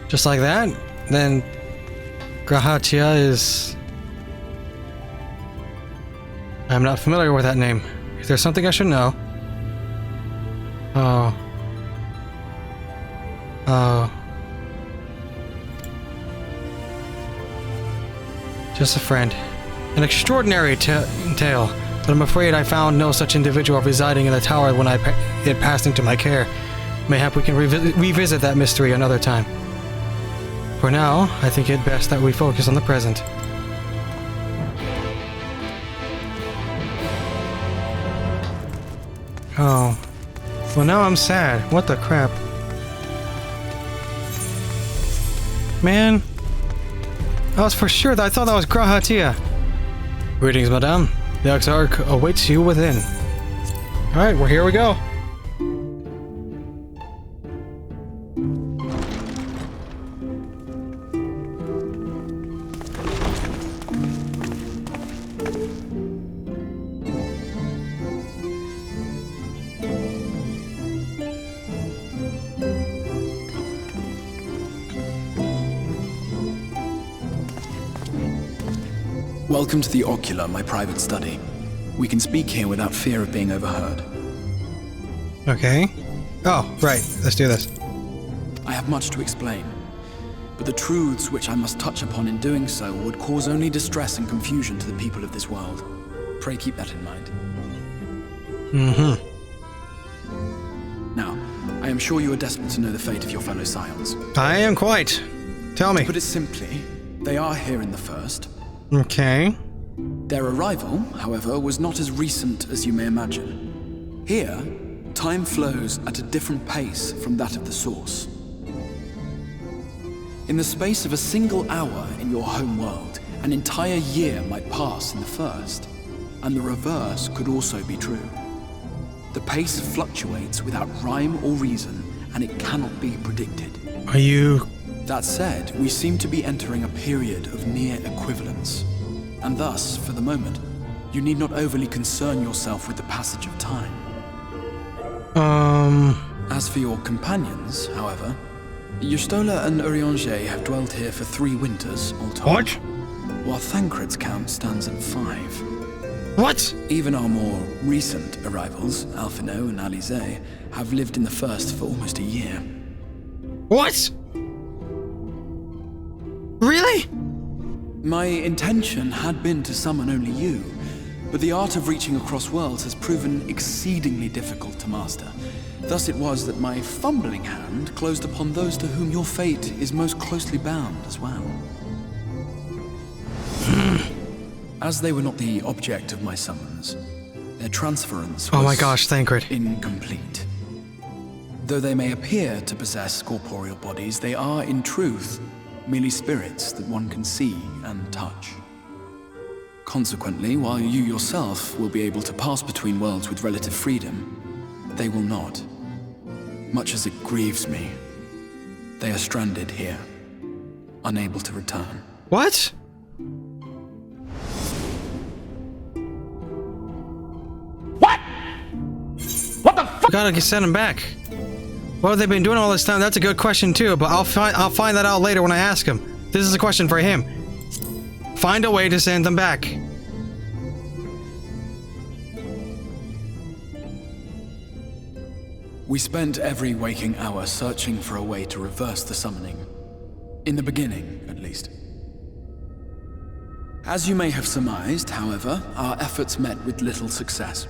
Just like that, then Grahatia is... I'm not familiar with that name. Is there something I should know? Oh. Just a friend. An extraordinary tale, but I'm afraid I found no such individual residing in the tower when it passed into my care. Mayhap we can revisit that mystery another time. For now, I think it best that we focus on the present. Oh. Well, now I'm sad. What the crap? Man. I was for sure that I thought that was Grahatia. Greetings, madame. The Exarch awaits you within. Alright, well, here we go. Welcome to the Ocular, my private study. We can speak here without fear of being overheard. Okay. Oh, right. Let's do this. I have much to explain, but the truths which I must touch upon in doing so would cause only distress and confusion to the people of this world. Pray keep that in mind. Mm-hmm. Now, I am sure you are desperate to know the fate of your fellow Scions. I am quite. Tell me. To put it simply, they are here in the first. Okay. Their arrival, however, was not as recent as you may imagine. Here, time flows at a different pace from that of the source. In the space of a single hour in your home world, an entire year might pass in the first, and the reverse could also be true. The pace fluctuates without rhyme or reason, and it cannot be predicted. Are you... That said, we seem to be entering a period of near equivalence. And thus, for the moment, you need not overly concern yourself with the passage of time. As for your companions, however, Yustola and Urianger have dwelt here for 3 winters, all told. What? While Thancred's count stands at 5. What? Even our more recent arrivals, Alphino and Alize, have lived in the first for almost a year. What? Really? My intention had been to summon only you, but the art of reaching across worlds has proven exceedingly difficult to master. Thus it was that my fumbling hand closed upon those to whom your fate is most closely bound as well. As they were not the object of my summons, their transference was... Oh my gosh, Thancred. ...incomplete. Though they may appear to possess corporeal bodies, they are, in truth, merely spirits that one can see and touch. Consequently, while you yourself will be able to pass between worlds with relative freedom, they will not. Much as it grieves me, they are stranded here, unable to return. What? What the fuck? Gotta send them back. What have they been doing all this time? That's a good question too, but I'll find that out later when I ask him. This is a question for him. Find a way to send them back. We spent every waking hour searching for a way to reverse the summoning. In the beginning, at least. As you may have surmised, however, our efforts met with little success.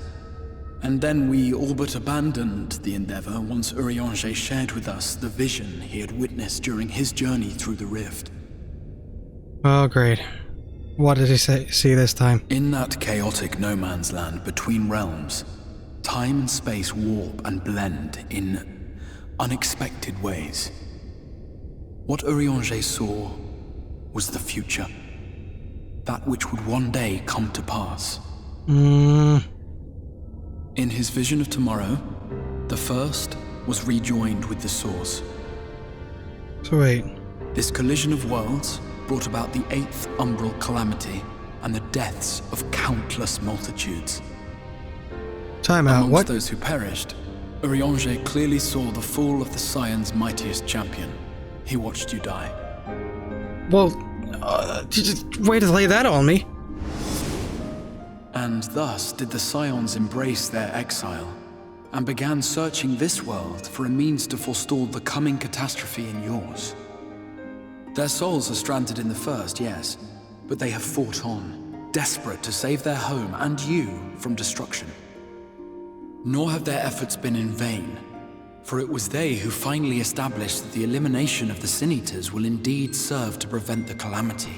And then we all but abandoned the endeavor once Urianger shared with us the vision he had witnessed during his journey through the rift. Oh, great. What did he see this time? In that chaotic no man's land between realms, time and space warp and blend in unexpected ways. What Urianger saw was the future. That which would one day come to pass. In his vision of tomorrow, the first was rejoined with the source. So wait. This collision of worlds brought about the 8th umbral calamity and the deaths of countless multitudes. Time out. Amongst What? those who perished, Urianger clearly saw the fall of the Scion's mightiest champion. He watched you die. Well, just way to lay that on me. And thus did the Scions embrace their exile, and began searching this world for a means to forestall the coming catastrophe in yours. Their souls are stranded in the first, yes, but they have fought on, desperate to save their home and you from destruction. Nor have their efforts been in vain, for it was they who finally established that the elimination of the Sin Eaters will indeed serve to prevent the calamity.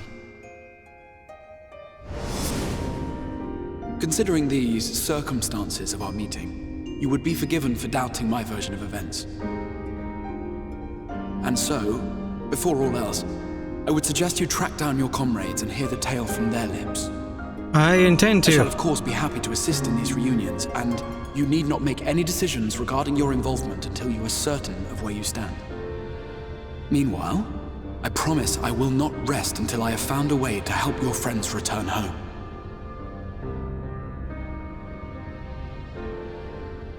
Considering these circumstances of our meeting, you would be forgiven for doubting my version of events. And so, before all else, I would suggest you track down your comrades and hear the tale from their lips. I intend to. I shall of course be happy to assist in these reunions, and you need not make any decisions regarding your involvement until you are certain of where you stand. Meanwhile, I promise I will not rest until I have found a way to help your friends return home.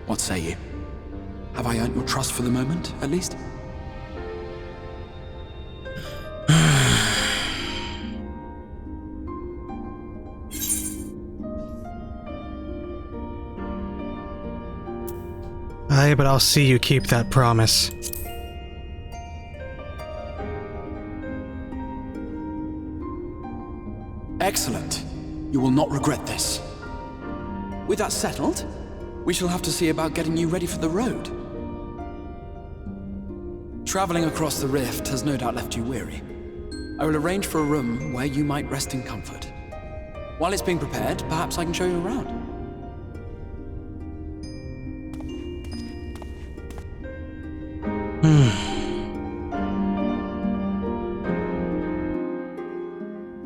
What say you? Have I earned your trust for the moment, at least? Aye, but I'll see you keep that promise. Excellent. You will not regret this. With that settled, we shall have to see about getting you ready for the road. Traveling across the rift has no doubt left you weary. I will arrange for a room where you might rest in comfort. While it's being prepared, perhaps I can show you around.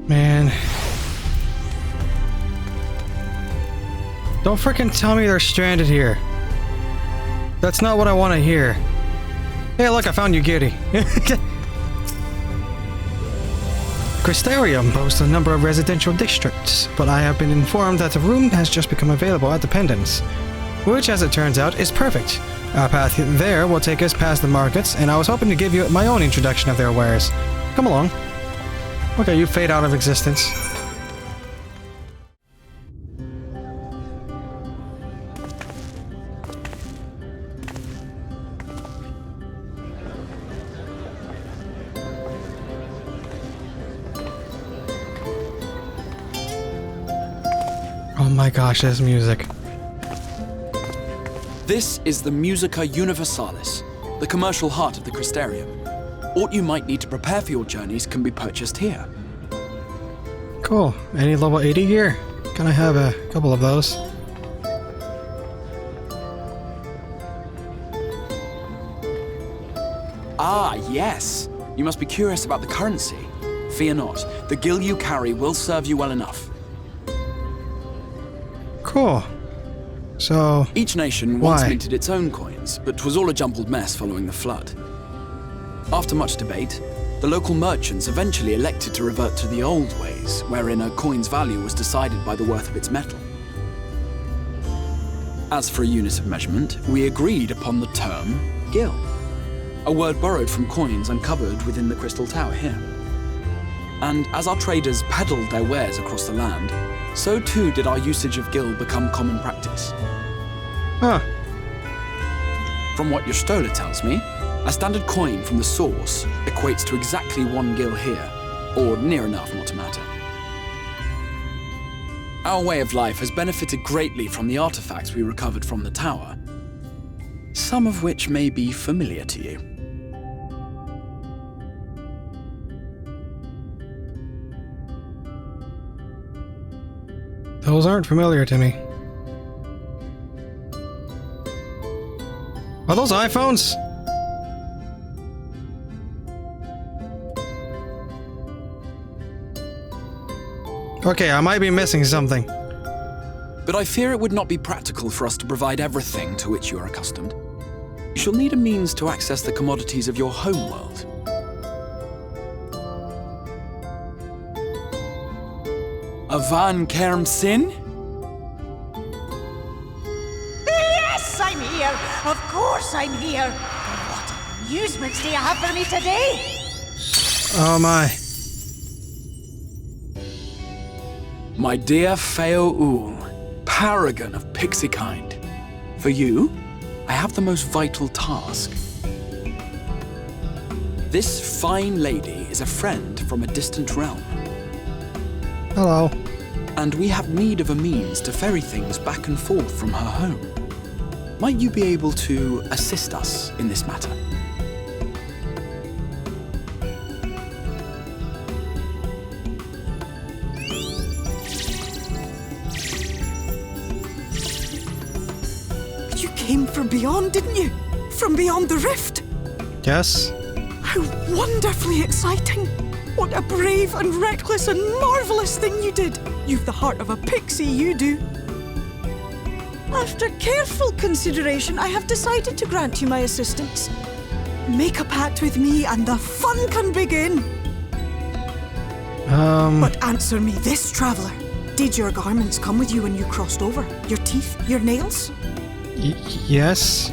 Man. Don't frickin' tell me they're stranded here. That's not what I want to hear. Hey, look, I found you, Giddy. Crystarium boasts a number of residential districts, but I have been informed that a room has just become available at the Pendants, which, as it turns out, is perfect. Our path there will take us past the markets, and I was hoping to give you my own introduction of their wares. Come along. Look at you fade out of existence. Oh my gosh, this music. This is the Musica Universalis, the commercial heart of the Crystarium. What you might need to prepare for your journeys can be purchased here. Cool. Any level 80 gear? Can I have a couple of those? Ah, yes. You must be curious about the currency. Fear not. The gil you carry will serve you well enough. Cool. So... Each nation once minted its own coins, but 'twas all a jumbled mess following the flood. After much debate, the local merchants eventually elected to revert to the old ways, wherein a coin's value was decided by the worth of its metal. As for a unit of measurement, we agreed upon the term gil, a word borrowed from coins uncovered within the Crystal Tower here. And as our traders peddled their wares across the land, so too did our usage of gil become common practice. Huh. From what your stola tells me, a standard coin from the source equates to exactly 1 gil here, or near enough not to matter. Our way of life has benefited greatly from the artifacts we recovered from the tower, some of which may be familiar to you. Those aren't familiar to me. Are those iPhones? Okay, I might be missing something. But I fear it would not be practical for us to provide everything to which you are accustomed. You shall need a means to access the commodities of your homeworld. Avan Kerm Sin? Yes, I'm here. Of course I'm here. What amusements do you have for me today? Oh my. My dear Feo Ul, paragon of pixie kind. For you, I have the most vital task. This fine lady is a friend from a distant realm. Hello. And we have need of a means to ferry things back and forth from her home. Might you be able to assist us in this matter? You came from beyond, didn't you? From beyond the rift? Yes. How wonderfully exciting! What a brave and reckless and marvelous thing you did! You've the heart of a pixie, you do. After careful consideration, I have decided to grant you my assistance. Make a pact with me and the fun can begin. But answer me this, traveller. Did your garments come with you when you crossed over? Your teeth? Your nails? Yes.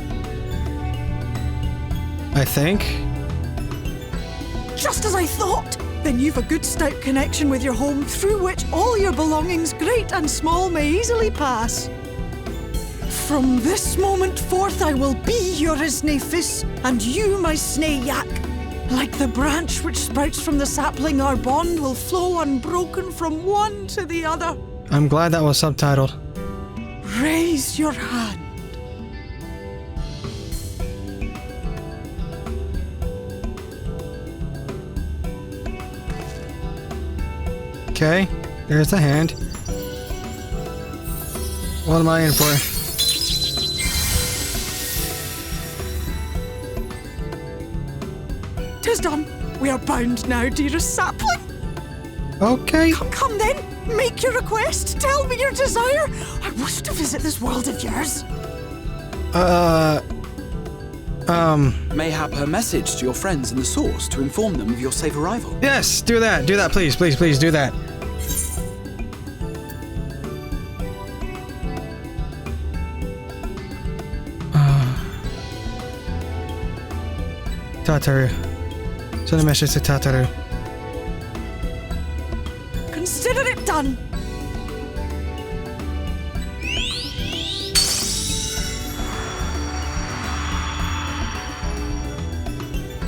I think. Just as I thought! Then you've a good stout connection with your home through which all your belongings, great and small, may easily pass. From this moment forth I will be your Isne Fis, and you my Snay Yak. Like the branch which sprouts from the sapling, our bond will flow unbroken from one to the other. I'm glad that was subtitled. Raise your hand. Okay, there's the hand. What am I in for? Tis done. We are bound now, dearest sapling. Okay. Come then, make your request. Tell me your desire. I wish to visit this world of yours. Mayhap her message to your friends in the source to inform them of your safe arrival. Yes, do that. Do that, please. Please, please, do that. Tataru. Send a message to Tataru. Consider it done.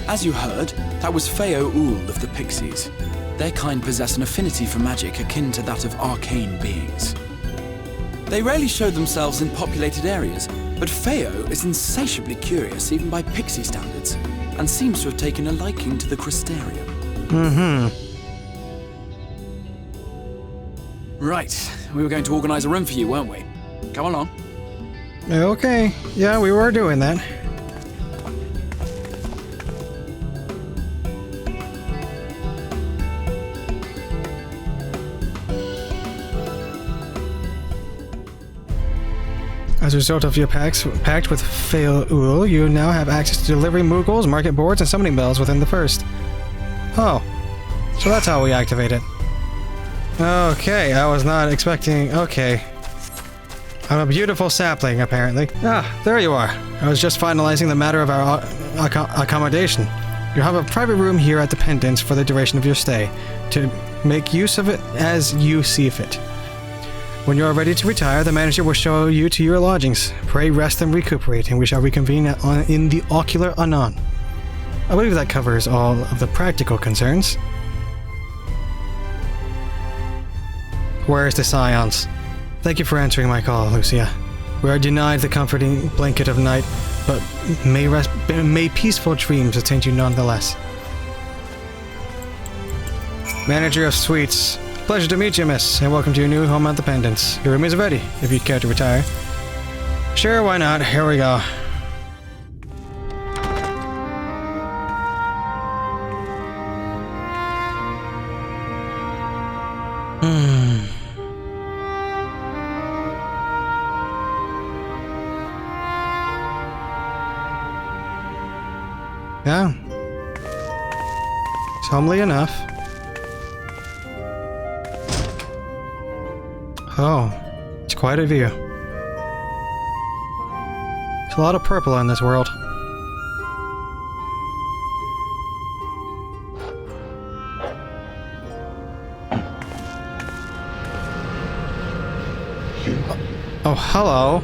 As you heard, that was Feo Ul of the Pixies. Their kind possess an affinity for magic akin to that of arcane beings. They rarely show themselves in populated areas, but Feo is insatiably curious even by Pixie standards, and seems to have taken a liking to the Crystarium. Right, we were going to organize a room for you, weren't we? Come along. Okay, yeah, we were doing that. As a result of your pact with Feo Ul, you now have access to delivery moogles, market boards, and summoning bells within the first. Oh, so that's how we activate it. Okay, I was not expecting... Okay. I'm a beautiful sapling, apparently. Ah, there you are. I was just finalizing the matter of our accommodation. You have a private room here at the Pendants for the duration of your stay, to make use of it as you see fit. When you are ready to retire, the manager will show you to your lodgings. Pray rest and recuperate, and we shall reconvene in the Ocular anon. I believe that covers all of the practical concerns. Where's the Scions? Thank you for answering my call, Lucia. We are denied the comforting blanket of night, but may peaceful dreams attend you nonetheless. Manager of Suites, Pleasure to meet you, miss, and welcome to your new home at the Pendants. Your room is ready, if you care to retire. Sure, why not? Here we go. Yeah. It's homely enough. Oh, it's quite a view. There's a lot of purple in this world. Oh, hello.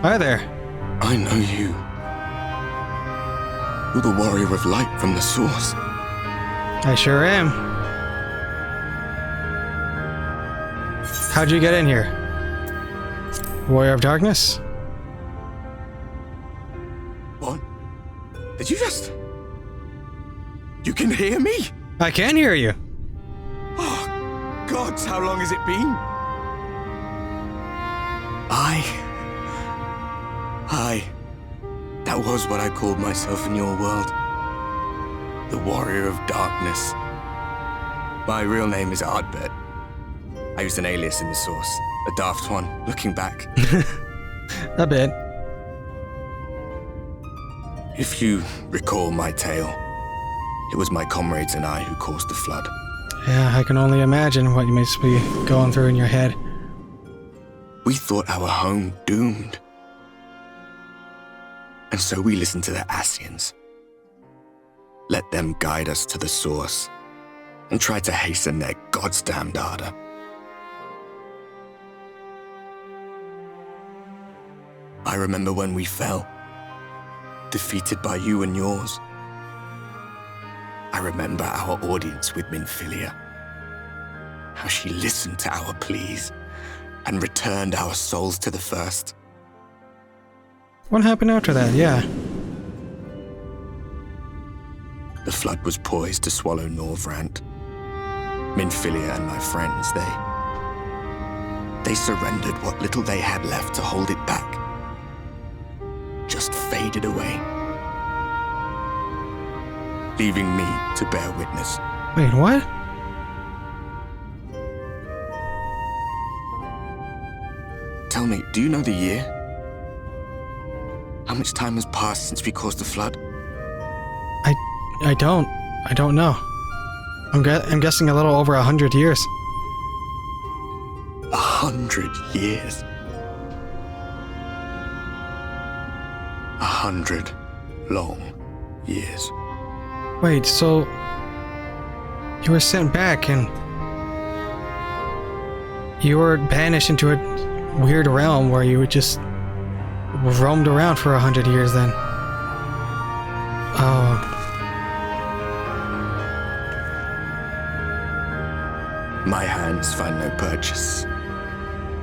Hi there. I know you. You're the warrior of light from the source. I sure am. How'd you get in here? Warrior of Darkness? What? Did you just... You can hear me? I can hear you. Oh, gods, how long has it been? That was what I called myself in your world. The Warrior of Darkness. My real name is Ardbert. I used an alias in the source. A daft one, looking back. A bit. If you recall my tale, it was my comrades and I who caused the flood. Yeah, I can only imagine what you must be going through in your head. We thought our home doomed. And so we listened to the Ascians. Let them guide us to the source and tried to hasten their goddamned ardor. I remember when we fell, defeated by you and yours. I remember our audience with Minfilia, how she listened to our pleas and returned our souls to the first. What happened after that? Yeah. The flood was poised to swallow Norvrant. Minfilia and my friends, they surrendered what little they had left to hold it back. Just faded away, leaving me to bear witness. Wait, what? Tell me, do you know the year? How much time has passed since we caused the flood? I don't know. I'm guessing a little over 100 years. 100 years? 100 long years. Wait, so you were sent back and you were banished into a weird realm where you just roamed around for 100 years then. Oh. My hands find no purchase.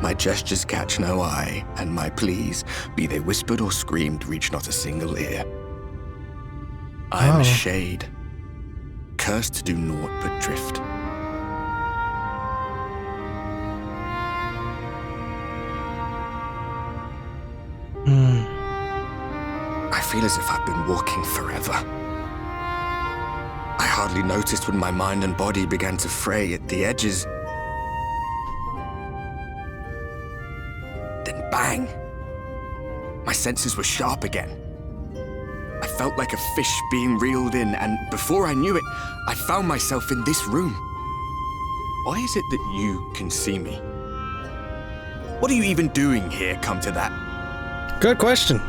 My gestures catch no eye, and my pleas, be they whispered or screamed, reach not a single ear. I am a shade, cursed to do naught but drift. I feel as if I've been walking forever. I hardly noticed when my mind and body began to fray at the edges. Then bang! My senses were sharp again. I felt like a fish being reeled in, and before I knew it, I found myself in this room. Why is it that you can see me? What are you even doing here, come to that? Good question.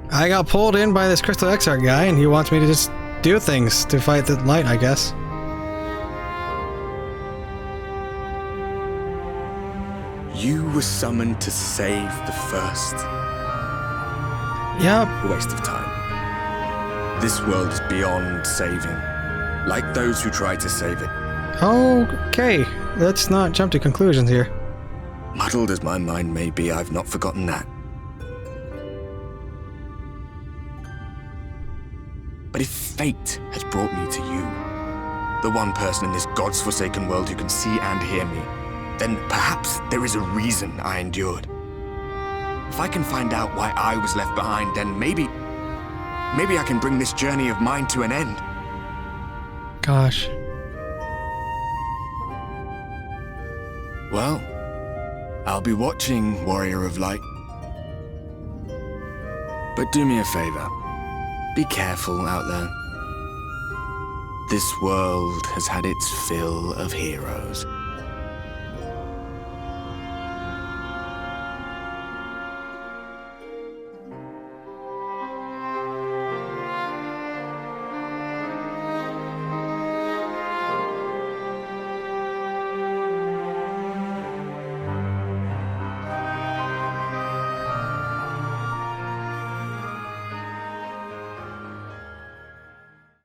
I got pulled in by this Crystal Exarch guy, and he wants me to just do things to fight the light, I guess. You were summoned to save the first. Yep. A waste of time. This world is beyond saving, like those who try to save it. Okay, let's not jump to conclusions here. Muddled as my mind may be, I've not forgotten that. But if fate has brought me to you, the one person in this God's forsaken world who can see and hear me, then perhaps there is a reason I endured. If I can find out why I was left behind, then maybe I can bring this journey of mine to an end. Gosh. Well, I'll be watching, Warrior of Light. But do me a favor. Be careful out there. This world has had its fill of heroes.